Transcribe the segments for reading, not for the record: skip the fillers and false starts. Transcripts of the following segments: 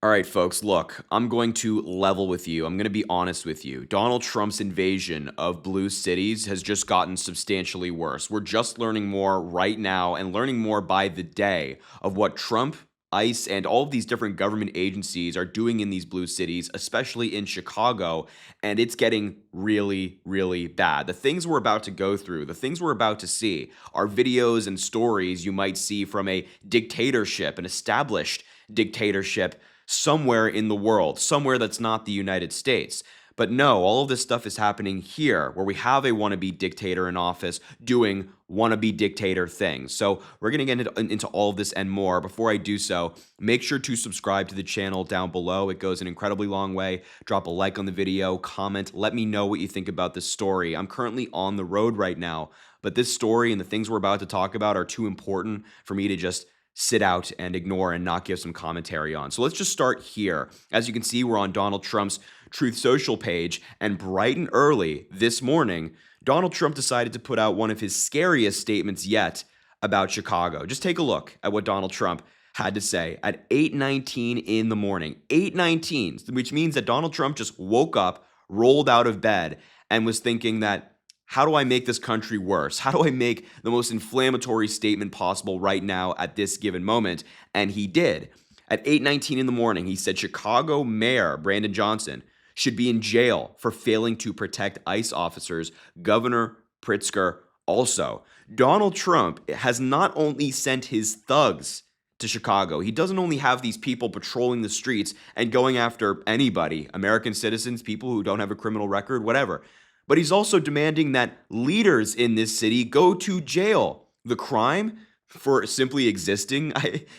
All right, folks, look, I'm going to level with you. I'm going to be honest with you. Donald Trump's invasion of blue cities has just gotten substantially worse. We're just learning more right now and learning more by the day of what Trump, ICE, and all of these different government agencies are doing in these blue cities, especially in Chicago. And it's getting really, really bad. The things we're about to go through, the things we're about to see, are videos and stories you might see from a dictatorship, an established dictatorship somewhere in the world, somewhere that's not the United States. But no, all of this stuff is happening here, where we have a wannabe dictator in office doing wannabe dictator things. So we're going to get into all of this and more. Before I do so, make sure to subscribe to the channel down below. It goes an incredibly long way. Drop a like on the video, comment, let me know what you think about this story. I'm currently on the road right now, but this story and the things we're about to talk about are too important for me to just sit out and ignore and not give some commentary on. So let's just start here. As you can see, we're on Donald Trump's Truth Social page, and bright and early this morning, Donald Trump decided to put out one of his scariest statements yet about Chicago. Just take a look at what Donald Trump had to say at 8:19 in the morning. 8:19, which means that Donald Trump just woke up, rolled out of bed, and was thinking that, how do I make this country worse? How do I make the most inflammatory statement possible right now at this given moment? And he did. At 8:19 in the morning, he said Chicago Mayor Brandon Johnson should be in jail for failing to protect ICE officers. Governor Pritzker also. Donald Trump has not only sent his thugs to Chicago, he doesn't only have these people patrolling the streets and going after anybody, American citizens, people who don't have a criminal record, whatever, but he's also demanding that leaders in this city go to jail. The crime for simply existing,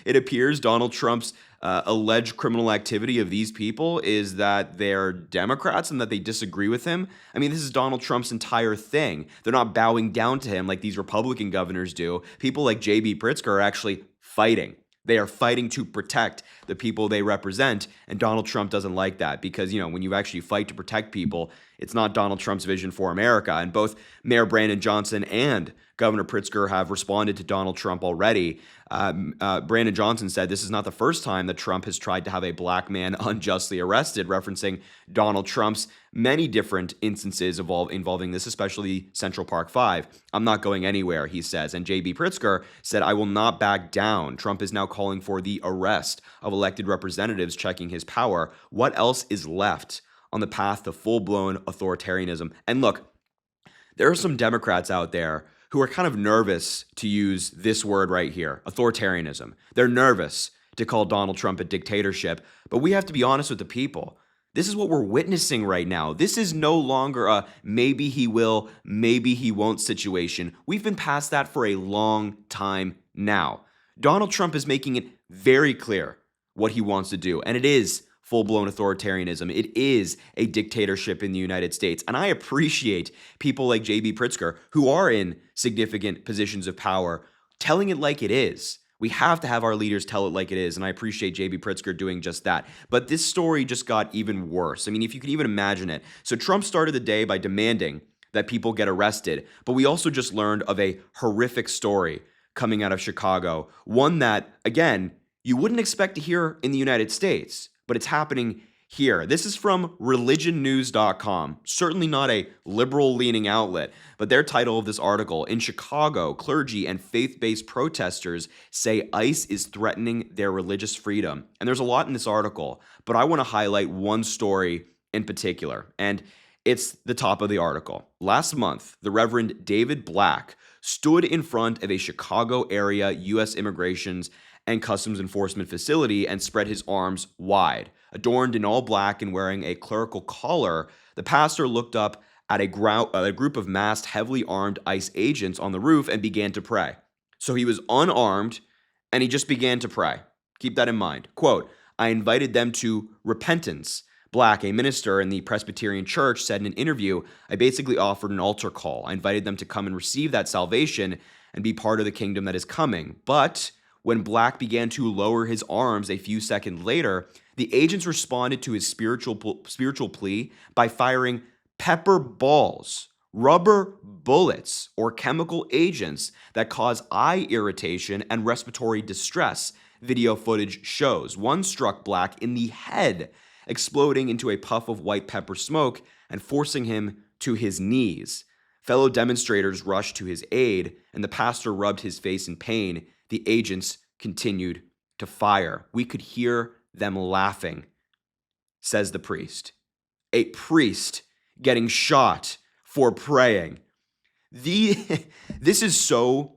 it appears Donald Trump's alleged criminal activity of these people is that they're Democrats and that they disagree with him. I mean, this is Donald Trump's entire thing. They're not bowing down to him like these Republican governors do. People like J.B. Pritzker are actually fighting. They are fighting to protect the people they represent, and Donald Trump doesn't like that because, when you actually fight to protect people, it's not Donald Trump's vision for America. And both Mayor Brandon Johnson and Governor Pritzker have responded to Donald Trump already. Brandon Johnson said this is not the first time that Trump has tried to have a black man unjustly arrested, referencing Donald Trump's many different instances involving this, especially Central Park 5. I'm not going anywhere, he says. And J.B. Pritzker said, I will not back down. Trump is now calling for the arrest of elected representatives checking his power. What else is left on the path to full-blown authoritarianism? And look, there are some Democrats out there who are kind of nervous to use this word right here, authoritarianism. They're nervous to call Donald Trump a dictatorship, but we have to be honest with the people. This is what we're witnessing right now. This is no longer a maybe he will, maybe he won't situation. We've been past that for a long time now. Donald Trump is making it very clear what he wants to do, and it is full-blown authoritarianism. It is a dictatorship in the United States. And I appreciate people like J.B. Pritzker, who are in significant positions of power, telling it like it is. We have to have our leaders tell it like it is, and I appreciate J.B. Pritzker doing just that. But this story just got even worse. I mean, if you can even imagine it. So Trump started the day by demanding that people get arrested, but we also just learned of a horrific story coming out of Chicago, one that, again, you wouldn't expect to hear in the United States, but it's happening here. This is from religionnews.com, certainly not a liberal-leaning outlet, but their title of this article, in Chicago, clergy and faith-based protesters say ICE is threatening their religious freedom. And there's a lot in this article, but I want to highlight one story in particular, and it's the top of the article. Last month, the Reverend David Black stood in front of a Chicago area U.S. Immigrations and Customs Enforcement facility and spread his arms wide. Adorned in all black and wearing a clerical collar, the pastor looked up at a group of masked, heavily armed ICE agents on the roof and began to pray. So he was unarmed and he just began to pray. Keep that in mind. Quote, I invited them to repentance. Black, a minister in the Presbyterian Church, said in an interview, I basically offered an altar call. I invited them to come and receive that salvation and be part of the kingdom that is coming. But when Black began to lower his arms a few seconds later, the agents responded to his spiritual plea by firing pepper balls, rubber bullets, or chemical agents that cause eye irritation and respiratory distress. video footage shows. One struck Black in the head, exploding into a puff of white pepper smoke and forcing him to his knees. Fellow demonstrators rushed to his aid, and the pastor rubbed his face in pain. The agents continued to fire. We could hear them laughing, says the priest. A priest getting shot for praying. This is so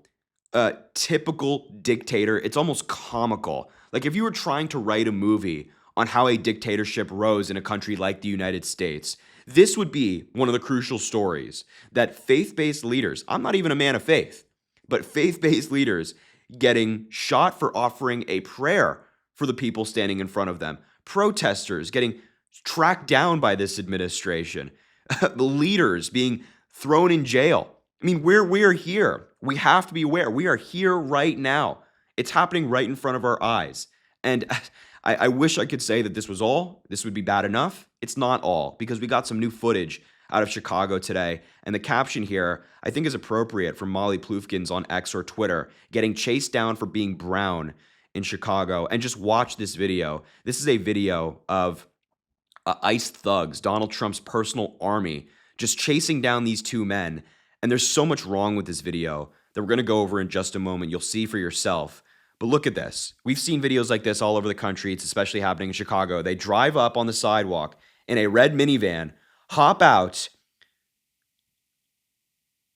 typical dictator. It's almost comical. Like if you were trying to write a movie on how a dictatorship rose in a country like the United States, this would be one of the crucial stories that faith-based leaders, I'm not even a man of faith, but faith-based leaders getting shot for offering a prayer for the people standing in front of them, protesters getting tracked down by this administration, the leaders being thrown in jail. I mean, we're here. We have to be aware. We are here right now. It's happening right in front of our eyes. And I wish I could say that this was all. This would be bad enough. It's not all, because we got some new footage out of Chicago today. And the caption here, I think, is appropriate from Molly Ploufkins on X or Twitter, getting chased down for being brown in Chicago. And just watch this video. This is a video of ICE thugs, Donald Trump's personal army, just chasing down these two men. And there's so much wrong with this video that we're going to go over in just a moment. You'll see for yourself. But look at this. We've seen videos like this all over the country. It's especially happening in Chicago. They drive up on the sidewalk in a red minivan, hop out,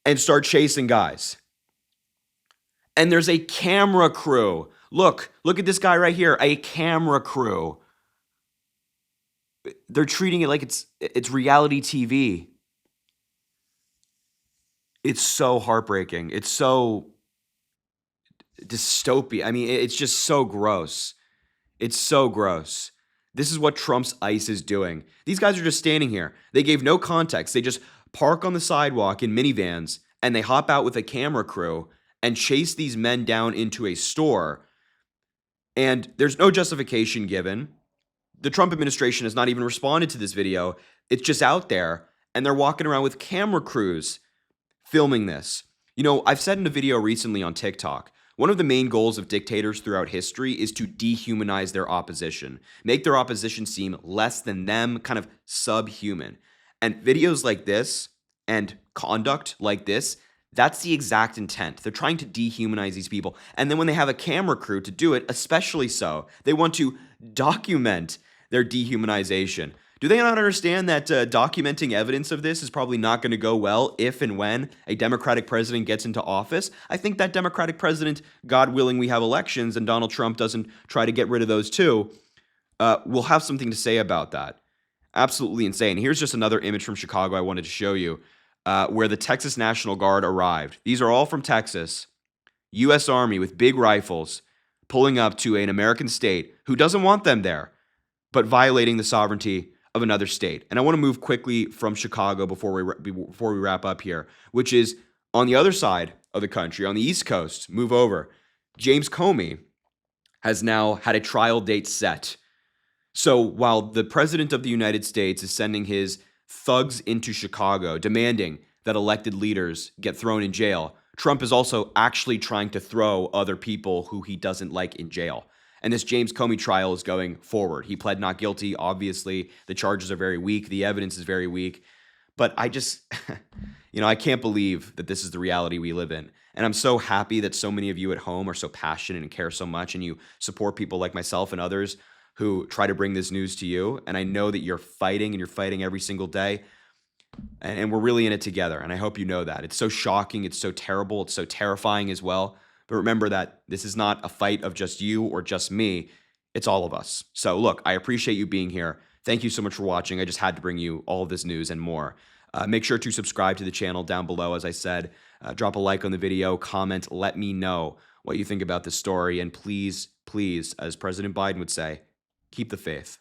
and start chasing guys. And there's a camera crew. Look at this guy right here, a camera crew. They're treating it like it's reality TV. It's so heartbreaking. It's so dystopia. I mean, it's just so gross. It's so gross. This is what Trump's ICE is doing. These guys are just standing here. They gave no context. They just park on the sidewalk in minivans and they hop out with a camera crew and chase these men down into a store. And there's no justification given. The Trump administration has not even responded to this video. It's just out there, and they're walking around with camera crews filming this. You know, I've said in a video recently on TikTok, one of the main goals of dictators throughout history is to dehumanize their opposition, make their opposition seem less than them, kind of subhuman. And videos like this and conduct like this, that's the exact intent. They're trying to dehumanize these people. And then when they have a camera crew to do it, especially so, they want to document their dehumanization. Do they not understand that documenting evidence of this is probably not going to go well if and when a Democratic president gets into office? I think that Democratic president, God willing, we have elections and Donald Trump doesn't try to get rid of those too, will have something to say about that. Absolutely insane. Here's just another image from Chicago I wanted to show you, where the Texas National Guard arrived. These are all from Texas. U.S. Army with big rifles pulling up to an American state who doesn't want them there, but violating the sovereignty of another state. And I want to move quickly from Chicago before we wrap up here, which is on the other side of the country, on the East Coast. Move over. James Comey has now had a trial date set. So while the president of the United States is sending his thugs into Chicago, demanding that elected leaders get thrown in jail, Trump is also actually trying to throw other people who he doesn't like in jail. And this James Comey trial is going forward. He pled not guilty. Obviously, the charges are very weak. The evidence is very weak. But I just, I can't believe that this is the reality we live in. And I'm so happy that so many of you at home are so passionate and care so much, and you support people like myself and others who try to bring this news to you. And I know that you're fighting, and you're fighting every single day. And we're really in it together. And I hope you know that. It's so shocking. It's so terrible. It's so terrifying as well. But remember that this is not a fight of just you or just me. It's all of us. So look, I appreciate you being here. Thank you so much for watching. I just had to bring you all of this news and more. Make sure to subscribe to the channel down below, as I said. Drop a like on the video, comment, let me know what you think about this story. And please, please, as President Biden would say, keep the faith.